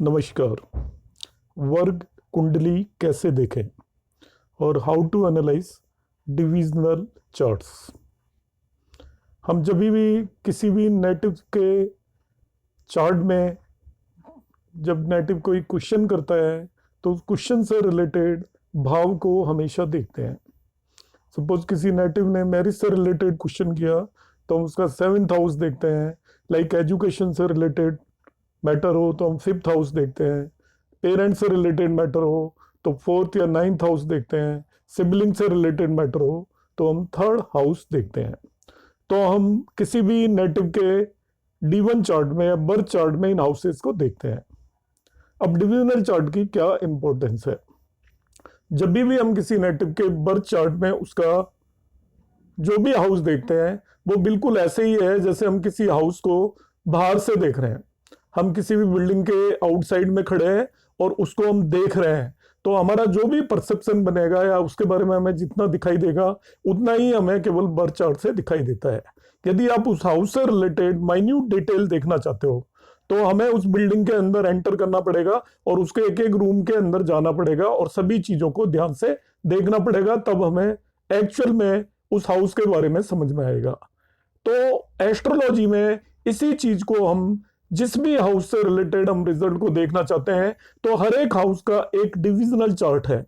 नमस्कार। वर्ग कुंडली कैसे देखें और how to analyse divisional charts. हम जब भी किसी भी नेटिव के चार्ट में जब नेटिव कोई क्वेश्चन करता है तो उस क्वेश्चन से रिलेटेड भाव को हमेशा देखते हैं। सपोज किसी नेटिव ने मैरिज से रिलेटेड क्वेश्चन किया तो हम उसका 7th हाउस देखते हैं। लाइक एजुकेशन से रिलेटेड मैटर हो तो हम 5th हाउस देखते हैं। पेरेंट्स से रिलेटेड मैटर हो तो 4th या 9th हाउस देखते हैं। सिबलिंग से रिलेटेड मैटर हो तो हम 3rd हाउस देखते हैं। तो हम किसी भी नेटिव के D1 चार्ट में या बर्थ चार्ट में इन हाउसेस को देखते हैं। अब डिविजनल चार्ट की क्या इंपॉर्टेंस है? जब भी हम किसी नेटिव के बर्थ चार्ट में उसका जो भी हाउस देखते हैं वो बिल्कुल ऐसे ही है जैसे हम किसी हाउस को बाहर से देख रहे हैं। हम किसी भी बिल्डिंग के आउटसाइड में खड़े हैं और उसको हम देख रहे हैं तो हमारा जो भी परसेप्शन बनेगा या उसके बारे में हमें जितना दिखाई देगा उतना ही हमें केवल बर्थ चार्ट से दिखाई देता है। यदि आप उस हाउस से रिलेटेड माइन्यूट डिटेल देखना चाहते हो तो हमें उस बिल्डिंग के अंदर एंटर करना पड़ेगा और उसके एक एक रूम के अंदर जाना पड़ेगा और सभी चीजों को ध्यान से देखना पड़ेगा, तब हमें एक्चुअल में उस हाउस के बारे में समझ में आएगा। तो एस्ट्रोलॉजी में इसी चीज को हम जिस भी हाउस से रिलेटेड हम रिजल्ट को देखना चाहते हैं तो हर एक हाउस का एक डिविजनल चार्ट है।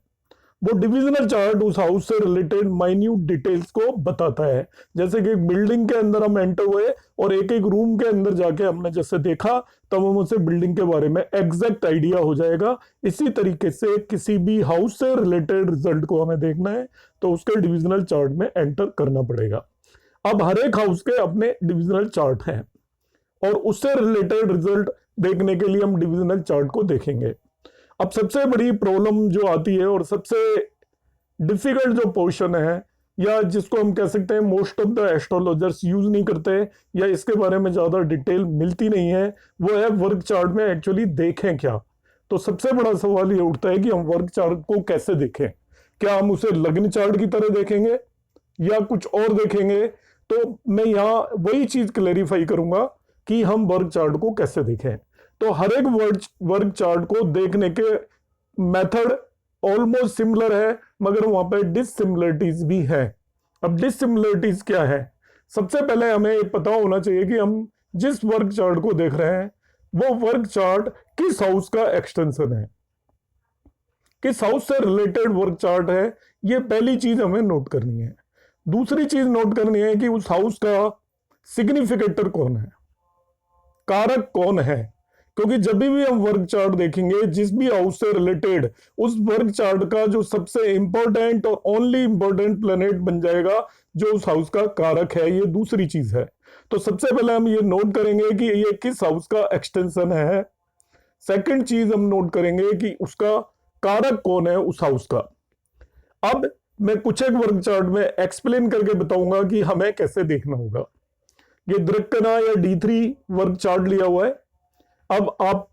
वो डिविजनल चार्ट उस हाउस से रिलेटेड माइन्यूट डिटेल्स को बताता है। जैसे कि एक बिल्डिंग के अंदर हम एंटर हुए और एक एक रूम के अंदर जाके हमने जैसे देखा तब हम उसे बिल्डिंग के बारे में एग्जैक्ट आइडिया हो जाएगा। इसी तरीके से किसी भी हाउस से रिलेटेड रिजल्ट को हमें देखना है तो उसके डिविजनल चार्ट में एंटर करना पड़ेगा। अब हर एक हाउस के अपने डिविजनल चार्ट हैं और उससे रिलेटेड रिजल्ट देखने के लिए हम डिविजनल चार्ट को देखेंगे। अब सबसे बड़ी प्रॉब्लम जो आती है और सबसे डिफिकल्ट जो पोर्शन है या जिसको हम कह सकते हैं most of the astrologers use नहीं करते या इसके बारे में ज्यादा डिटेल मिलती नहीं है, वो है वर्ग चार्ट में एक्चुअली देखें क्या। तो सबसे बड़ा सवाल ये उठता है कि हम वर्ग चार्ट को कैसे देखें। क्या हम उसे लग्न चार्ट की तरह देखेंगे या कुछ और देखेंगे? तो मैं यहाँ वही चीज क्लेरिफाई करूंगा कि हम वर्ग चार्ट को कैसे देखें। तो हर एक वर्ग चार्ट को देखने के मेथड ऑलमोस्ट सिमिलर है मगर वहां पे डिससिमिलरिटीज भी है। अब डिससिमिलरिटीज क्या है? सबसे पहले हमें पता होना चाहिए कि हम जिस वर्ग चार्ट को देख रहे हैं वो वर्ग चार्ट किस हाउस का एक्सटेंशन है, किस हाउस से रिलेटेड वर्ग चार्ट है। ये पहली चीज हमें नोट करनी है। दूसरी चीज नोट करनी है कि उस हाउस का सिग्निफिकेटर कौन है, कारक कौन है। क्योंकि जब भी हम वर्ग चार्ट देखेंगे जिस भी हाउस से रिलेटेड उस वर्ग चार्ट का जो सबसे इंपॉर्टेंट और ओनली इंपॉर्टेंट प्लेनेट बन जाएगा जो उस हाउस का कारक है। ये दूसरी चीज है। तो सबसे पहले हम ये नोट करेंगे कि ये किस हाउस का एक्सटेंशन है। सेकंड चीज हम नोट करेंगे कि उसका कारक कौन है उस हाउस का। अब मैं कुछ एक वर्ग चार्ट में एक्सप्लेन करके बताऊंगा कि हमें कैसे देखना होगा। ये दृक्कना या D3 वर्ग चार्ट लिया हुआ है। अब आप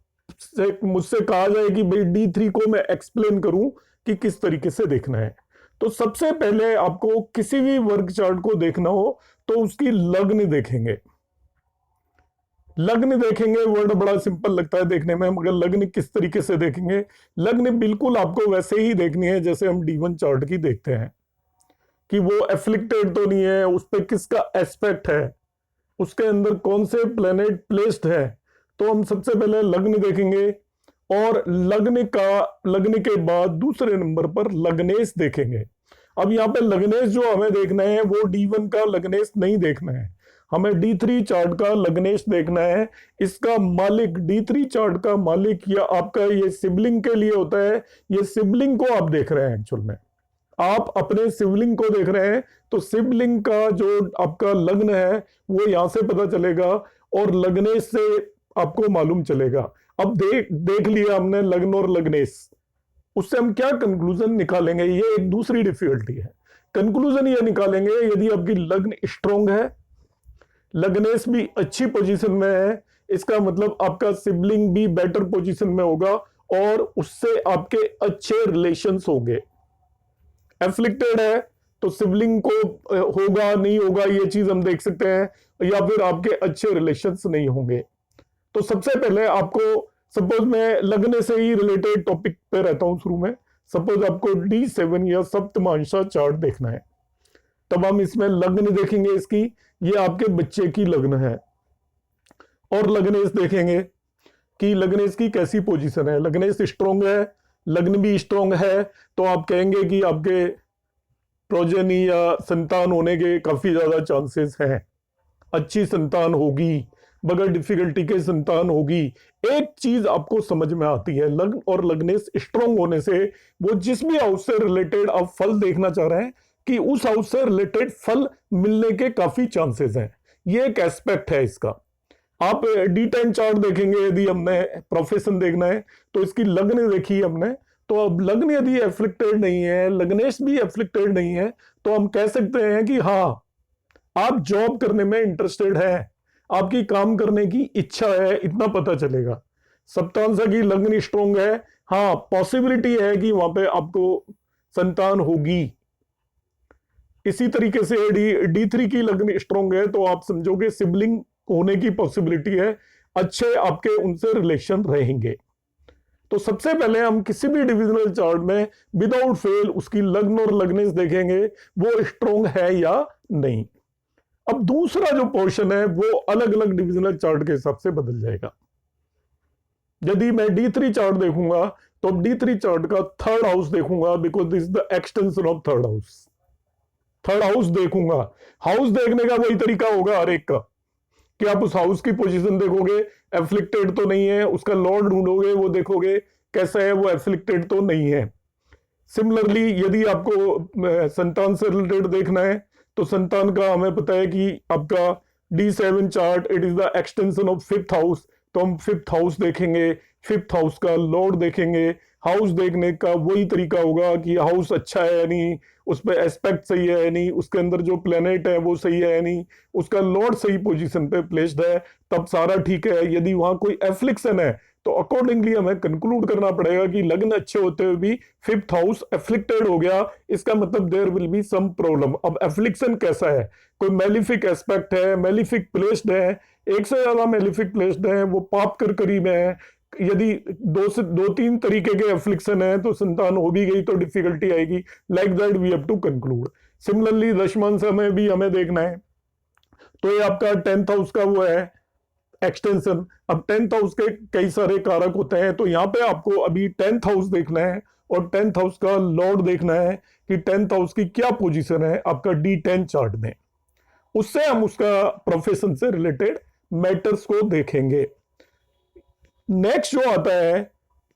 मुझसे कहा जाए कि भाई D3 को मैं एक्सप्लेन करूं कि किस तरीके से देखना है। तो सबसे पहले आपको किसी भी वर्ग चार्ट को देखना हो तो उसकी लग्न देखेंगे। लग्न देखेंगे वर्ड बड़ा सिंपल लगता है देखने में, मगर लग्न किस तरीके से देखेंगे? लग्न बिल्कुल आपको वैसे ही देखनी है जैसे हम D1 चार्ट की देखते हैं कि वो एफ्लिक्टेड तो नहीं है, उस पर किसका एस्पेक्ट है, उसके अंदर कौन से प्लेनेट प्लेस्ड है। तो हम सबसे पहले लग्न देखेंगे और लग्न के बाद दूसरे नंबर पर लग्नेश देखेंगे। अब यहाँ पे लग्नेश जो हमें देखना है वो D1 का लग्नेश नहीं देखना है, हमें D3 चार्ट का लग्नेश देखना है। इसका मालिक D3 चार्ट का मालिक या आपका ये सिबलिंग के लिए होता है। ये सिबलिंग को आप देख रहे हैं, एक्चुअल में आप अपने सिबलिंग को देख रहे हैं। तो सिबलिंग का जो आपका लग्न है वो यहां से पता चलेगा और लग्नेश से आपको मालूम चलेगा। अब देख लिया हमने लग्न और लग्नेश, उससे हम क्या कंक्लूजन निकालेंगे? ये एक दूसरी डिफिकल्टी है। कंक्लूजन ये निकालेंगे यदि आपकी लग्न स्ट्रॉन्ग है, लग्नेश भी अच्छी पोजीशन में है, इसका मतलब आपका सिबलिंग भी बेटर पोजीशन में होगा और उससे आपके अच्छे रिलेशंस होंगे। एफ्लिक्टेड है तो सिबलिंग को होगा नहीं होगा ये चीज हम देख सकते हैं, या फिर आपके अच्छे रिलेशंस नहीं होंगे। तो सबसे पहले आपको सपोज मैं लगने से ही रिलेटेड टॉपिक पे रहता हूं शुरू में। सपोज आपको D7 या सप्तमांशा चार्ट देखना है, तब हम इसमें लग्न देखेंगे इसकी, ये आपके बच्चे की लग्न है, और लग्नेश देखेंगे कि लग्नेश की कैसी पोजीशन है। लग्नेश स्ट्रोंग है, लग्न भी स्ट्रोंग है, तो आप कहेंगे कि आपके प्रोजेनी या संतान होने के काफी ज्यादा चांसेस हैं, अच्छी संतान होगी, बगैर डिफिकल्टी के संतान होगी। एक चीज आपको समझ में आती है, लग्न और लग्नेश स्ट्रोंग होने से वो जिस भी हाउस से रिलेटेड आप फल देखना चाह रहे हैं कि उस हाउस से रिलेटेड फल मिलने के काफी चांसेस हैं। ये एक एस्पेक्ट है इसका। आप D10 चार्ट देखेंगे, यदि हमने प्रोफेशन देखना है तो इसकी लग्न देखी हमने, तो अब लग्न यदि एफ्लिक्टेड नहीं है, लग्नेश भी एफ्लिक्टेड नहीं है, तो हम कह सकते हैं कि हाँ, आप जॉब करने में इंटरेस्टेड है, आपकी काम करने की इच्छा है, इतना पता चलेगा। सप्तांशा की लग्न स्ट्रोंग है, हाँ पॉसिबिलिटी है कि वहां पे आपको संतान होगी। इसी तरीके से D3 की लग्न स्ट्रोंग है, तो आप समझोगे सिबलिंग होने की पॉसिबिलिटी है, अच्छे आपके उनसे रिलेशन रहेंगे। तो सबसे पहले हम किसी भी डिविजनल चार्ट में विदाउट फेल उसकी लग्न और लग्नेश देखेंगे, वो स्ट्रोंग है या नहीं। अब दूसरा जो पोर्शन है वो अलग अलग डिविजनल चार्ट के हिसाब से बदल जाएगा। यदि मैं D3 चार्ट देखूंगा तो अब D3 चार्ट का थर्ड हाउस देखूंगा, because this is the extension of third house. Third house देखूंगा, हाउस देखने का वही तरीका होगा हर एक का कि आप उस हाउस की पोजीशन देखोगे, एफ्लिक्टेड तो नहीं है, उसका लॉर्ड ढूंढोगे, वो देखोगे कैसा है, वो एफ्लिक्टेड तो नहीं है। सिमिलरली यदि आपको संतान से रिलेटेड देखना है तो संतान का हमें पता है कि आपका D7 chart it is the extension of fifth house, तो हम फिफ्थ हाउस देखेंगे, फिफ्थ हाउस का लॉर्ड देखेंगे। हाउस देखने का वही तरीका होगा कि हाउस अच्छा है या नहीं, उस पर एस्पेक्ट सही है या नहीं, उसके अंदर जो प्लेनेट है वो सही है या नहीं, उसका लॉर्ड सही पोजीशन पे प्लेस्ड है, तब सारा ठीक है। यदि वहां कोई एफ्लिक्शन है तो अकॉर्डिंगली हमें कंक्लूड करना पड़ेगा कि लग्न अच्छे होते हुए भी फिफ्थ हाउस एफ्लिक्टेड हो गया, इसका मतलब there will be some problem. अब एफ्लिक्शन कैसा है, कोई मेलिफिक एस्पेक्ट है, मेलिफिक प्लेस्ड है, एक से ज्यादा मेलिफिक प्लेस्ड है, वो पाप कर करीब है, यदि दो तीन तरीके के एफ्लिक्शन है तो संतान हो भी गई तो डिफिकल्टी आएगी। Like that we have to conclude. Similarly दशमांश में भी हमें देखना है, तो ये आपका 10th हाउस का वो है एक्सटेंशन। अब 10th हाउस के कई सारे कारक होते हैं, तो यहाँ पे आपको अभी 10th हाउस देखना है और 10th हाउस का लॉर्ड देखना है कि 10th हाउस की क्या पोजीशन है आपका D10 चार्ट में। उससे हम उसका प्रोफेशन से रिलेटेड मैटर्स को देखेंगे। नेक्स्ट जो आता है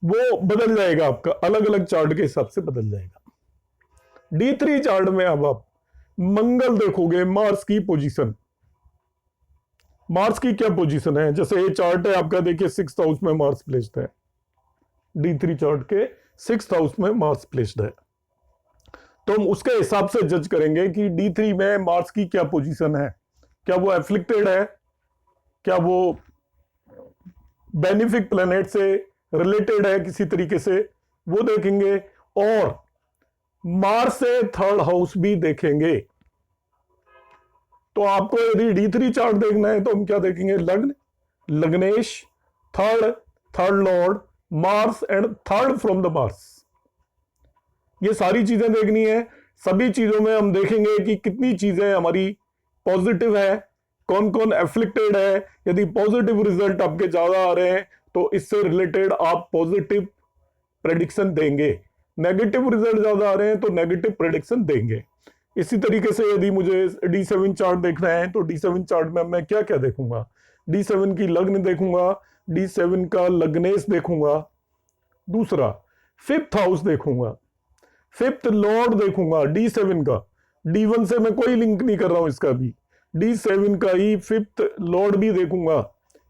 वो बदल जाएगा, आपका अलग अलग चार्ट के हिसाब से बदल जाएगा। D3 चार्ट में अब आप मंगल देखोगे, मार्स की पोजीशन। मार्स की क्या पोजीशन है, जैसे ये चार्ट है आपका, देखिए 6th हाउस में मार्स प्लेस्ड है, D3 चार्ट के 6th हाउस में मार्स प्लेस्ड है, तो हम उसके हिसाब से जज करेंगे कि D3 में मार्स की क्या पोजीशन है, क्या वो एफ्लिक्टेड है, क्या वो बेनिफिक प्लेनेट से रिलेटेड है किसी तरीके से, वो देखेंगे। और मार्स से थर्ड हाउस भी देखेंगे। तो आपको यदि D3 चार्ट देखना है तो हम क्या देखेंगे, लग्न, लग्नेश, third lord, Mars and third from the Mars, ये सारी चीजें देखनी है। सभी चीजों में हम देखेंगे कि कितनी चीजें हमारी पॉजिटिव है, कौन कौन एफ्लिक्टेड है। यदि पॉजिटिव रिजल्ट आपके ज्यादा आ रहे हैं तो इससे रिलेटेड आप पॉजिटिव प्रेडिक्शन देंगे, नेगेटिव रिजल्ट ज्यादा आ रहे हैं तो नेगेटिव प्रेडिक्शन देंगे। इसी तरीके से यदि मुझे D7 चार्ट देखना है तो D7 चार्ट में मैं क्या क्या देखूंगा, D7 की लग्न देखूंगा, D7 का लग्नेश देखूंगा, दूसरा फिफ्थ हाउस देखूंगा, फिफ्थ लॉर्ड देखूंगा D7 का। D1 से मैं कोई लिंक नहीं कर रहा हूं इसका भी, D7 का ही फिफ्थ लॉर्ड भी देखूंगा।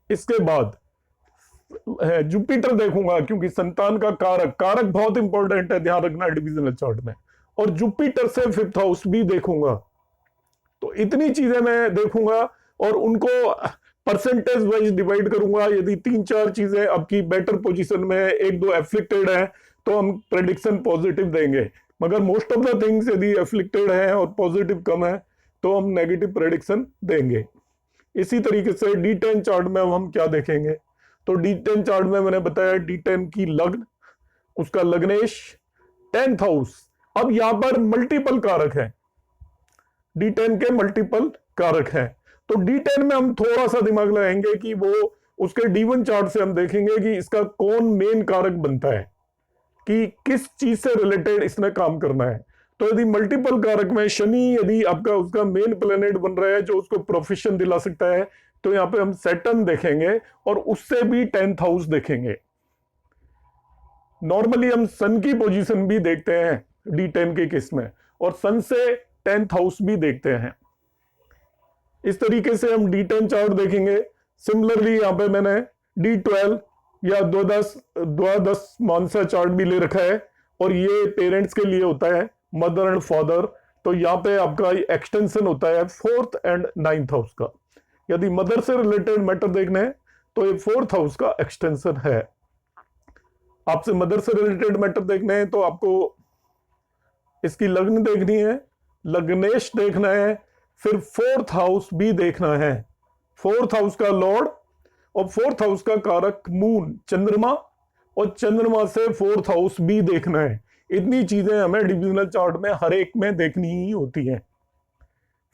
इसके बाद जुपिटर देखूंगा, क्योंकि संतान का कारक बहुत इंपॉर्टेंट है, ध्यान रखना डिविजनल चार्ट में। और जुपिटर से फिफ्थ हाउस भी देखूंगा। तो इतनी चीजें मैं देखूंगा और उनको परसेंटेज वाइज डिवाइड करूंगा। यदि 3-4 चीजें आपकी बेटर पोजीशन में है, 1-2 एफ्लिक्टेड है, तो हम प्रेडिक्शन पॉजिटिव देंगे। मगर मोस्ट ऑफ द थिंग्स यदि एफ्लिक्टेड है और पॉजिटिव कम है तो हम नेगेटिव प्रेडिक्शन देंगे। इसी तरीके से D10 चार्ट में हम क्या देखेंगे, तो D10 चार्ट में मैंने बताया D10 की लग्न, उसका लग्नेश, 10th हाउस। अब यहां पर मल्टीपल कारक है, D10 के मल्टीपल कारक हैं। तो D10 में हम थोड़ा सा दिमाग लगाएंगे कि वो उसके D1 चार्ट से हम देखेंगे कि इसका कौन मेन कारक बनता है, कि किस चीज से रिलेटेड इसने काम करना है। तो यदि मल्टीपल कारक में शनि यदि आपका उसका मेन प्लेनेट बन रहा है जो उसको प्रोफेशन दिला सकता है, तो यहाँ पे हम सैटर्न देखेंगे और उससे भी 10th हाउस देखेंगे। नॉर्मली हम सन की पोजीशन भी देखते हैं D10 के केस में, और सन से 10th हाउस भी देखते हैं। इस तरीके से हम D10 चार्ट देखेंगे। सिमिलरली यहाँ पे मैंने D12 या द्वादश मानसा चार्ट भी ले रखा है, और ये पेरेंट्स के लिए होता है, मदर एंड फादर। तो यहाँ पे आपका एक्सटेंशन होता है 4th एंड 9th हाउस का। यदि मदर से रिलेटेड मैटर देखने हैं तो ये 4th हाउस का एक्सटेंशन है। आपसे मदर से रिलेटेड मैटर देखने हैं तो आपको इसकी लग्न देखनी है, लग्नेश देखना है, फिर 4th हाउस भी देखना है, 4th हाउस का लॉर्ड और 4th हाउस का कारक मून चंद्रमा, और चंद्रमा से 4th हाउस भी देखना है। इतनी चीजें हमें डिविजनल चार्ट में हर एक में देखनी ही होती हैं।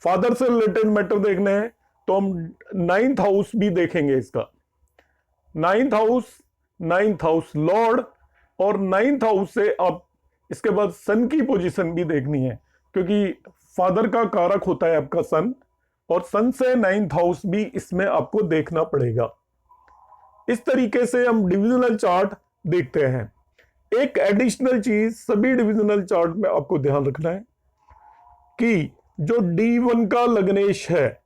फादर से रिलेटेड मैटर देखने हैं तो हम 9th हाउस भी देखेंगे इसका, 9th हाउस लॉर्ड, और 9th हाउस से आप इसके बाद सन की पोजीशन भी देखनी है, क्योंकि फादर का कारक होता है आपका सन, और सन से 9th हाउस भी इसमें आपको देखना पड़ेगा। इस तरीके से हम डिविजनल चार्ट देखते हैं। एक एडिशनल चीज सभी डिविजनल चार्ट में आपको ध्यान रखना है कि जो D1 का लग्नेश है,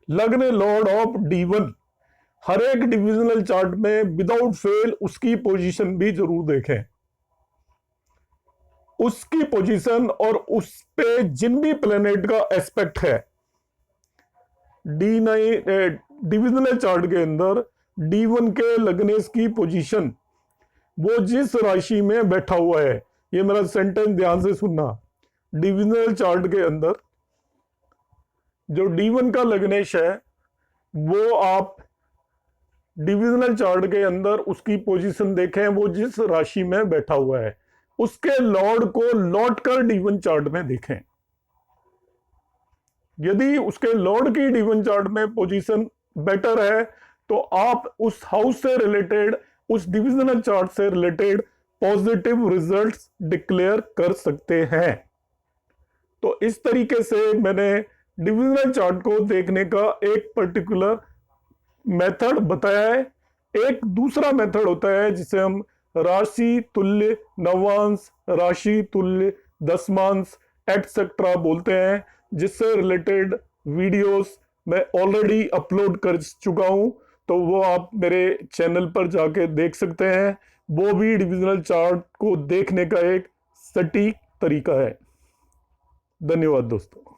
लग्न लॉर्ड ऑफ D1, हर एक डिविजनल चार्ट में विदाउट फेल उसकी पोजीशन भी जरूर देखें। उसकी पोजीशन और उस पे जिन भी प्लेनेट का एस्पेक्ट है, D9 डिविजनल चार्ट के अंदर D1 के लग्नेश की पोजीशन, वो जिस राशि में बैठा हुआ है, ये मेरा सेंटेंस ध्यान से सुनना, डिविजनल चार्ट के अंदर जो D1 का लग्नेश है, वो आप डिविजनल चार्ट के अंदर उसकी पोजीशन देखें, वो जिस राशि में बैठा हुआ है, उसके लॉर्ड को लौट कर D1 चार्ट में देखें। यदि उसके लॉर्ड की D1 चार्ट में पोजीशन बेटर है तो आप उस हाउस से रिलेटेड, उस डिविजनल चार्ट से रिलेटेड पॉजिटिव रिजल्ट्स डिक्लेयर कर सकते हैं। तो इस तरीके से मैंने डिविजनल चार्ट को देखने का एक पर्टिकुलर मेथड बताया है। एक दूसरा मेथड होता है जिसे हम राशि तुल्य नवांश, राशि तुल्य दशमांश एटसेट्रा बोलते हैं, जिससे रिलेटेड वीडियोस मैं ऑलरेडी अपलोड कर चुका हूं, तो वो आप मेरे चैनल पर जाके देख सकते हैं। वो भी डिविजनल चार्ट को देखने का एक सटीक तरीका है। धन्यवाद दोस्तों।